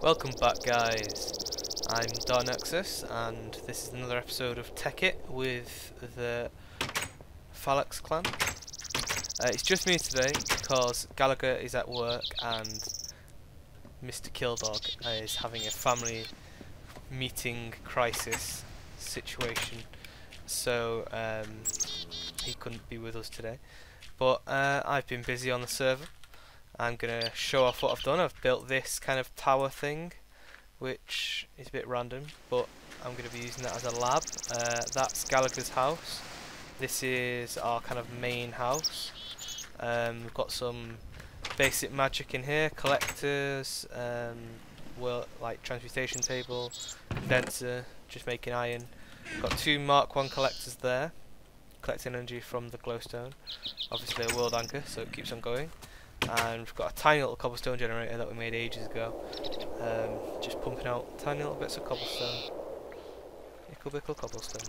Welcome back, guys. I'm Darnexus, and this is another episode of Tekkit with the Falax clan. It's just me today because Gallagher is at work and Mrkilldog is having a family meeting crisis situation, so he couldn't be with us today. But I've been busy on the server. I'm going to show off what I've done. I've built this kind of tower thing, which is a bit random, but I'm going to be using that as a lab. That's Gallagher's house. This is our kind of main house. We've got some basic magic in here, collectors, like transmutation table, condenser, just making iron. Got two Mark 1 collectors there, collecting energy from the glowstone. Obviously a world anchor, so it keeps on going. And we've got a tiny little cobblestone generator that we made ages ago, just pumping out tiny little bits of cobblestone, nickel cobblestone,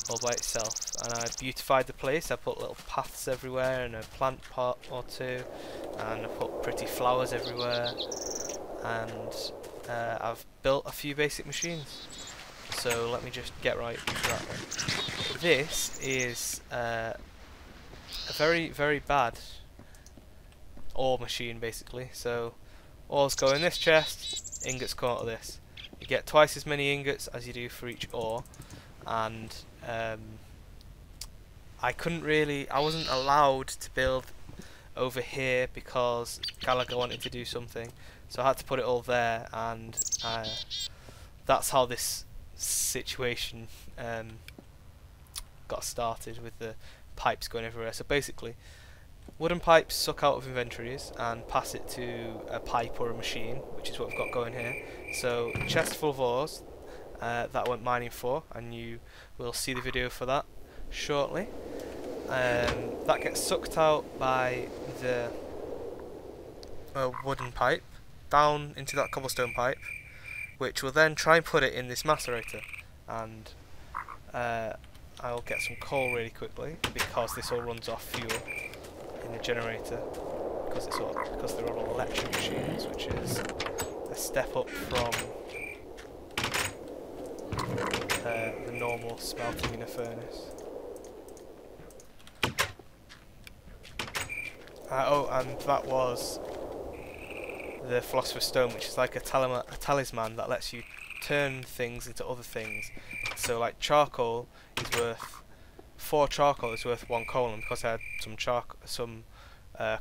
all by itself. And I beautified the place. I put little paths everywhere and a plant pot or two, and I put pretty flowers everywhere, and I've built a few basic machines. So let me just get right into that one. This is a very bad ore machine, basically. So ores go in this chest, ingots come out of this. You get twice as many ingots as you do for each ore, and I wasn't allowed to build over here because Gallagher wanted to do something, so I had to put it all there, and that's how this situation got started, with the pipes going everywhere. So basically, wooden pipes suck out of inventories and pass it to a pipe or a machine, which is what we've got going here. So chest full of ores that I went mining for, and you will see the video for that shortly. That gets sucked out by the wooden pipe down into that cobblestone pipe, which will then try and put it in this macerator. And I'll get some coal really quickly because this all runs off fuel in the generator, because they're all electric machines, which is a step up from the normal smelting in a furnace. Oh, and that was the Philosopher's Stone, which is like a talisman that lets you turn things into other things. So like charcoal is worth 4 charcoal is worth 1 coal, and because I had some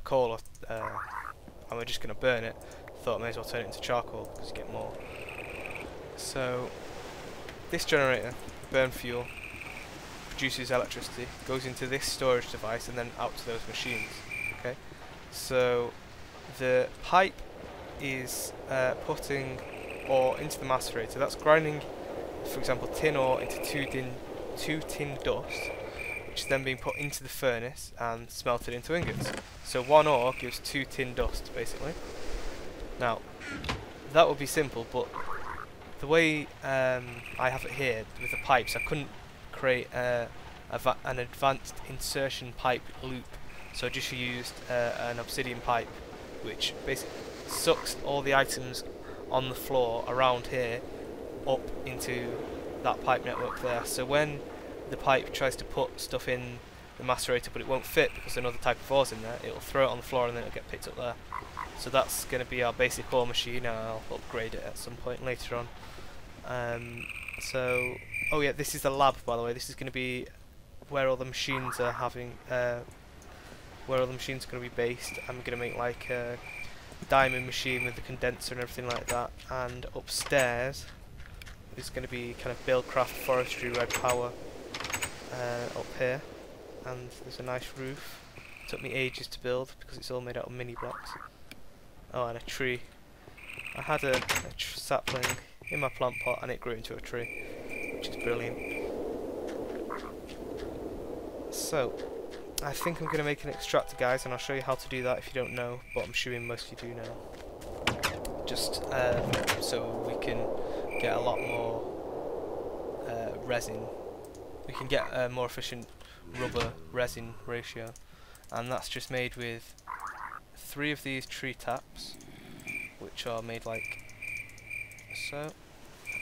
coal, and we're just going to burn it, thought I may as well turn it into charcoal because you get more. So this generator, burn fuel, produces electricity, goes into this storage device, and then out to those machines. Okay, so the pipe is putting ore into the macerator. That's grinding, for example, tin ore into 2 tin dust, which is then being put into the furnace and smelted into ingots. So 1 ore gives 2 tin dust, basically. Now, that would be simple, but the way I have it here with the pipes, I couldn't create an advanced insertion pipe loop, so I just used an obsidian pipe, which basically sucks all the items on the floor around here up into that pipe network there. So when the pipe tries to put stuff in the macerator but it won't fit because another type of ore's in there, it'll throw it on the floor and then it'll get picked up there. So that's going to be our basic ore machine, and I'll upgrade it at some point later on. Oh yeah, this is the lab, by the way. This is going to be where all the machines are where all the machines are going to be based. I'm going to make like a diamond machine with the condenser and everything like that, and upstairs is going to be kind of buildcraft, forestry, red power up here, and there's a nice roof. Took me ages to build because it's all made out of mini blocks. Oh, and a tree. I had a sapling in my plant pot and it grew into a tree, which is brilliant. So I think I'm going to make an extractor, guys, and I'll show you how to do that if you don't know, but I'm assuming most of you do know. Just so we can get a lot more resin. We can get a more efficient rubber resin ratio, and that's just made with 3 of these tree taps, which are made like so.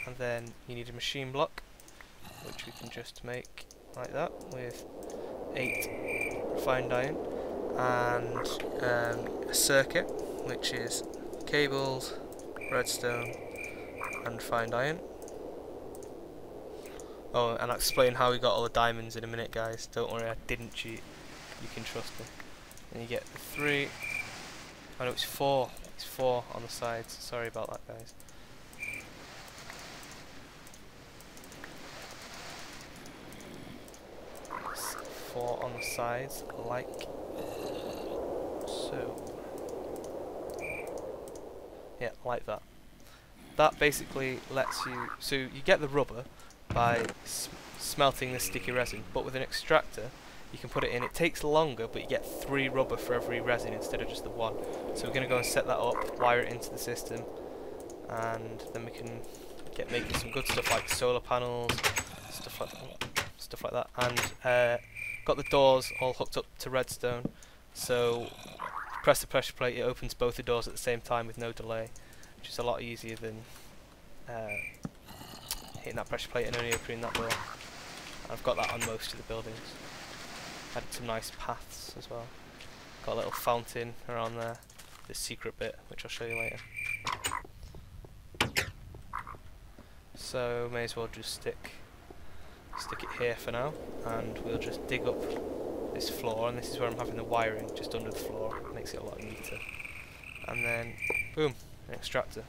And then you need a machine block, which we can just make like that with 8 refined iron, and a circuit, which is cables, redstone, and refined iron. Oh, and I'll explain how we got all the diamonds in a minute, guys. Don't worry, I didn't cheat. You can trust me. And you get the 3. Oh no, it's 4. It's 4 on the sides. Sorry about that, guys. It's 4 on the sides, like so. Yeah, like that. That basically lets you... So you get the rubber by smelting the sticky resin, but with an extractor you can put it in. It takes longer, but you get 3 rubber for every resin instead of just the 1. So we're going to go and set that up, wire it into the system, and then we can get making some good stuff like solar panels, stuff like that. And got the doors all hooked up to redstone, so press the pressure plate, it opens both the doors at the same time with no delay, which is a lot easier than hitting that pressure plate and only opening that door. And I've got that on most of the buildings. Added some nice paths as well. Got a little fountain around there, this secret bit, which I'll show you later. So may as well just stick it here for now, and we'll just dig up this floor, and this is where I'm having the wiring just under the floor. It makes it a lot neater. And then boom, an extractor.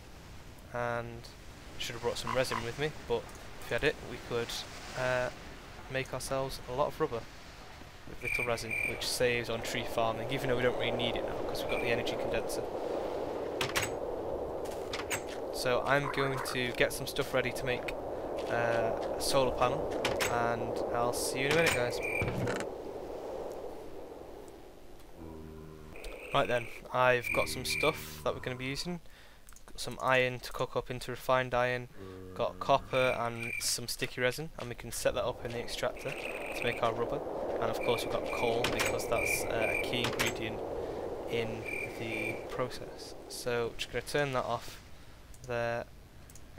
And should have brought some resin with me, but if we had it, we could make ourselves a lot of rubber with little resin, which saves on tree farming, even though we don't really need it now because we've got the energy condenser. So I'm going to get some stuff ready to make a solar panel, and I'll see you in a minute, guys. Right then, I've got some stuff that we're going to be using. Got some iron to cook up into refined iron, got copper and some sticky resin, and we can set that up in the extractor to make our rubber. And of course we've got coal, because that's a key ingredient in the process. So just going to turn that off there,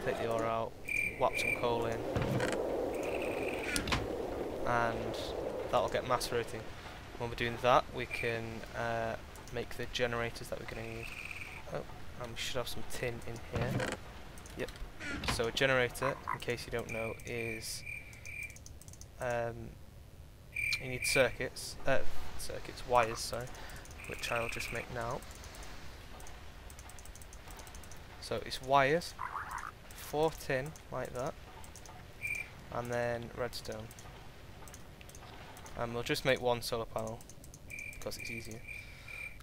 take the ore out, whap some coal in, and that'll get macerating. When we're doing that, we can make the generators that we're going to need. Oh, and we should have some tin in here. Yep. So a generator, in case you don't know, is you need wires, sorry, which I'll just make now. So it's wires, 4 tin, like that, and then redstone. And we'll just make 1 solar panel, because it's easier.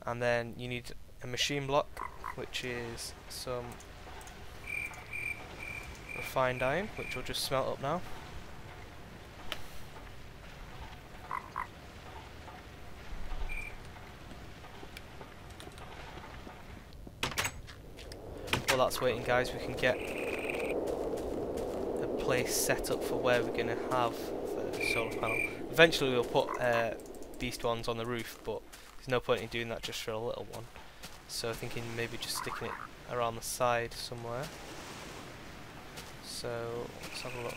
And then you need a machine block, which is some refined iron, which will just smelt up now. While that's waiting, guys, we can get a place set up for where we're going to have the solar panel. Eventually we'll put these ones on the roof, but there's no point in doing that just for a little one. So thinking maybe just sticking it around the side somewhere. So let's have a look.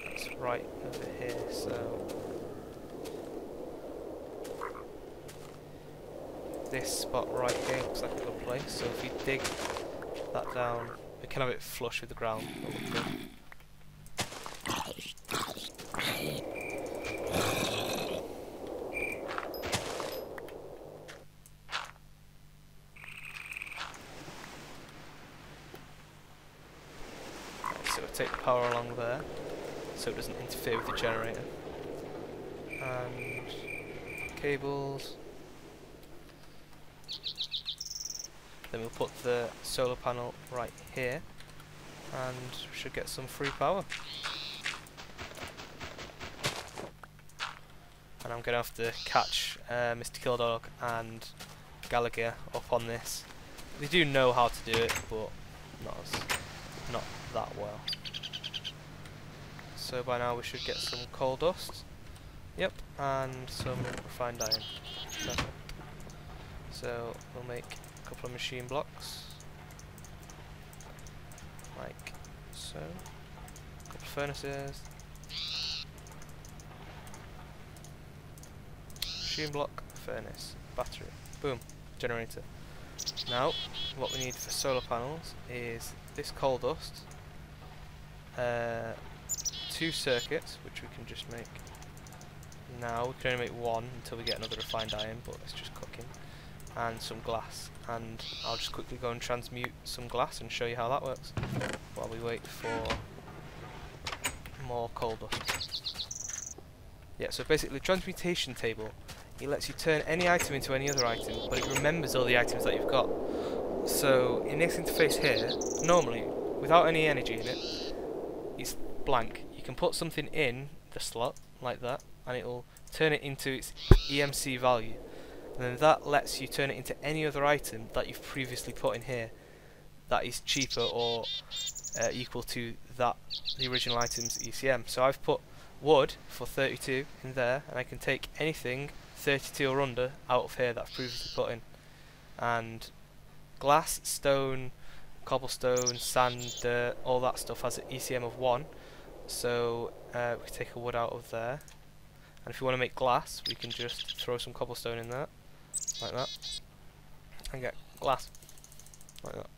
That's right over here, so this spot right here looks like a good place. So if we dig that down, we can have it flush with the ground. So we'll take the power along there, so it doesn't interfere with the generator. And cables. Then we'll put the solar panel right here, and we should get some free power. And I'm going to have to catch Mrkilldog and Gallagher up on this. They do know how to do it, but not that well. So by now we should get some coal dust. Yep, and some refined iron. Perfect. So we'll make a couple of machine blocks. so. A couple of furnaces. Machine block, furnace, battery. Boom. Generator. Now, what we need for solar panels is this coal dust, 2 circuits, which we can just make now. We can only make 1 until we get another refined iron, but it's just cooking, and some glass. And I'll just quickly go and transmute some glass and show you how that works while we wait for more coal dust. Yeah, so basically transmutation table, it lets you turn any item into any other item, but it remembers all the items that you've got. So in this interface here, normally, without any energy in it, it's blank. You can put something in the slot, like that, and it'll turn it into its EMC value. And then that lets you turn it into any other item that you've previously put in here that is cheaper or equal to that, the original item's ECM. So I've put wood for 32 in there, and I can take anything 32 or under out of here that I've previously put in. And glass, stone, cobblestone, sand, dirt, all that stuff has an ECM of 1. So we can take a wood out of there. And if we want to make glass, we can just throw some cobblestone in there, like that, and get glass, like that,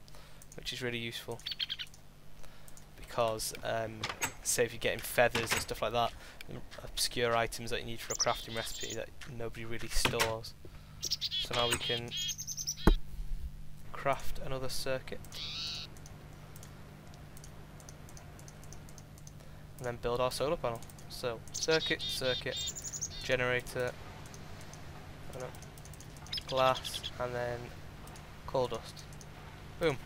which is really useful. Because, say if you're getting feathers and stuff like that, obscure items that you need for a crafting recipe that nobody really stores. So now we can craft another circuit. And then build our solar panel. So, circuit, generator, glass, and then coal dust. Boom.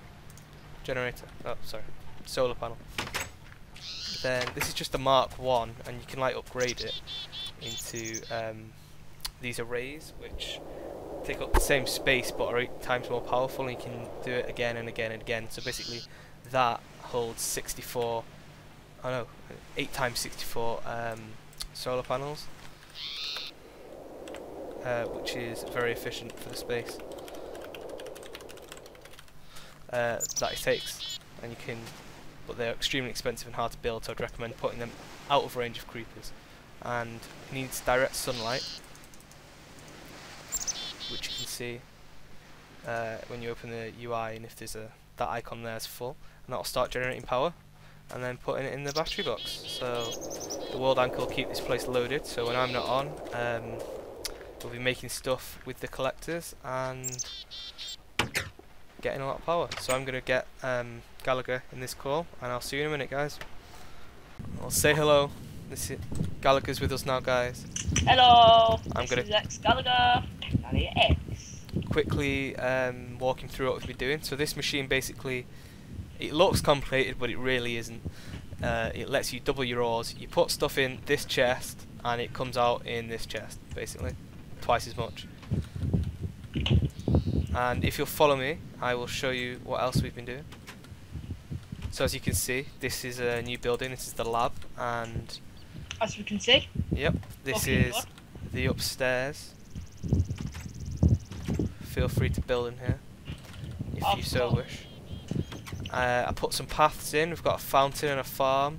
Generator. Oh, sorry. Solar panel. Then this is just a Mark 1, and you can like upgrade it into these arrays, which take up the same space but are 8 times more powerful, and you can do it again and again and again. So basically, that holds 64. Oh no, 8 times 64 solar panels, which is very efficient for the space that it takes, and you can. But they're extremely expensive and hard to build, so I'd recommend putting them out of range of creepers. And it needs direct sunlight, which you can see when you open the UI, and if there's that icon there is full, and that'll start generating power, and then putting it in the battery box. So the world anchor will keep this place loaded, so when I'm not on, we'll be making stuff with the collectors and getting a lot of power. So I'm going to get Gallagher in this call, and I'll see you in a minute, guys. I'll say hello. This is Gallagher's with us now, guys. Hello. I'm going to Gallagher. Quickly walk him through what we've been doing. So this machine basically, it looks complicated, but it really isn't. It lets you double your ores. You put stuff in this chest, and it comes out in this chest, basically, twice as much. And if you'll follow me, I will show you what else we've been doing. So as you can see, this is a new building. This is the lab, and as we can see, yep, this is the upstairs. Feel free to build in here if you so wish. I put some paths in. We've got a fountain and a farm,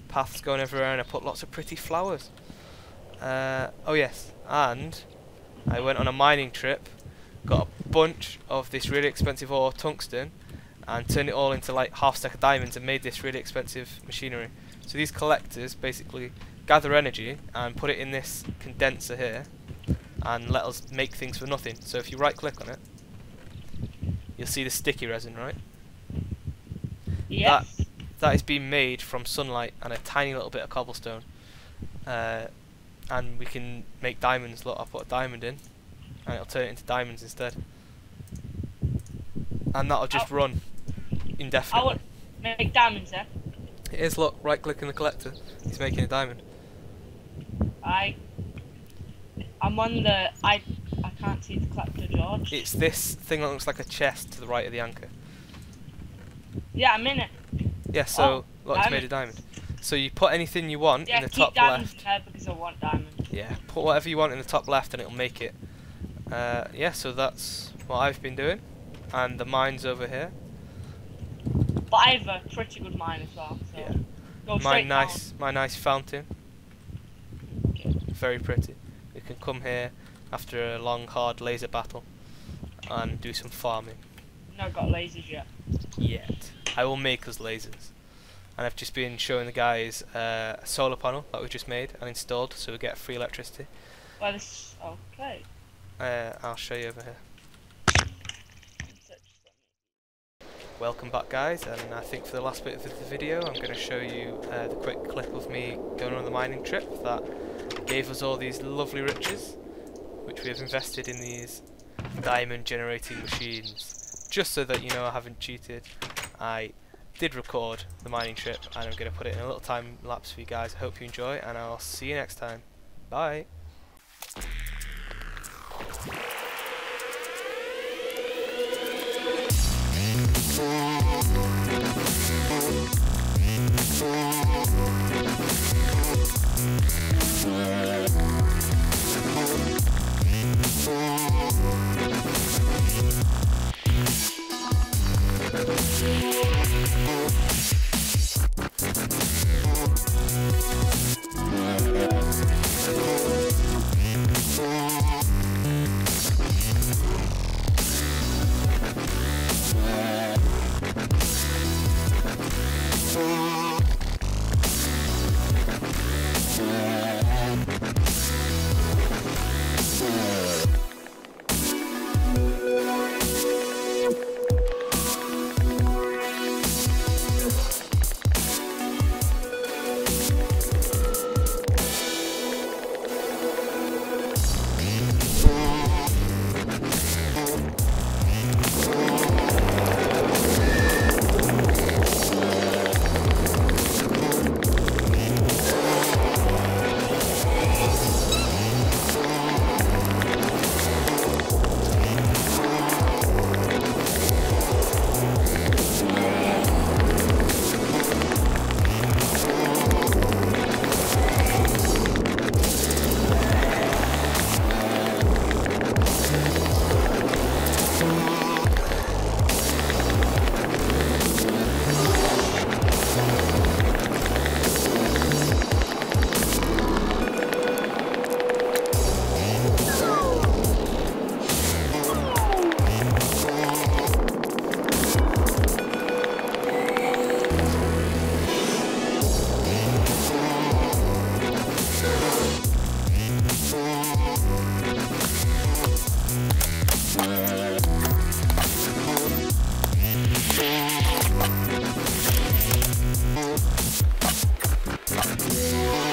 paths going everywhere, and I put lots of pretty flowers. Oh yes, and I went on a mining trip, got a bunch of this really expensive ore, tungsten, and turned it all into like half stack of diamonds and made this really expensive machinery. So these collectors basically gather energy and put it in this condenser here and let us make things for nothing. So if you right click on it, you'll see the sticky resin, right? Yes. That is being made from sunlight and a tiny little bit of cobblestone. And we can make diamonds. Look, I'll put a diamond in and it'll turn it into diamonds instead. And that'll just run indefinitely. I would make diamonds then. It is, look, right click on the collector. He's making a diamond. I'm on the I can't see the collector, George. It's this thing that looks like a chest to the right of the anchor. Yeah, I'm in it. Yeah, so look, it's made a diamond. So you put anything you want in the top left. Yeah, because I want diamonds. Yeah, put whatever you want in the top left and it'll make it. Yeah, so that's what I've been doing. And the mine's over here. But I have a pretty good mine as well, so Yeah. go straight My nice fountain. Okay. Very pretty. We can come here after a long, hard laser battle and do some farming. Not got lasers yet. Yet. I will make us lasers. And I've just been showing the guys a solar panel that we just made and installed, so we get free electricity. Well, this okay. I'll show you over here. Welcome back, guys, and I think for the last bit of the video I'm going to show you the quick clip of me going on the mining trip that gave us all these lovely riches, which we have invested in these diamond generating machines. Just so that you know I haven't cheated, I did record the mining trip and I'm going to put it in a little time lapse for you guys. I hope you enjoy, and I'll see you next time. Bye! Yeah.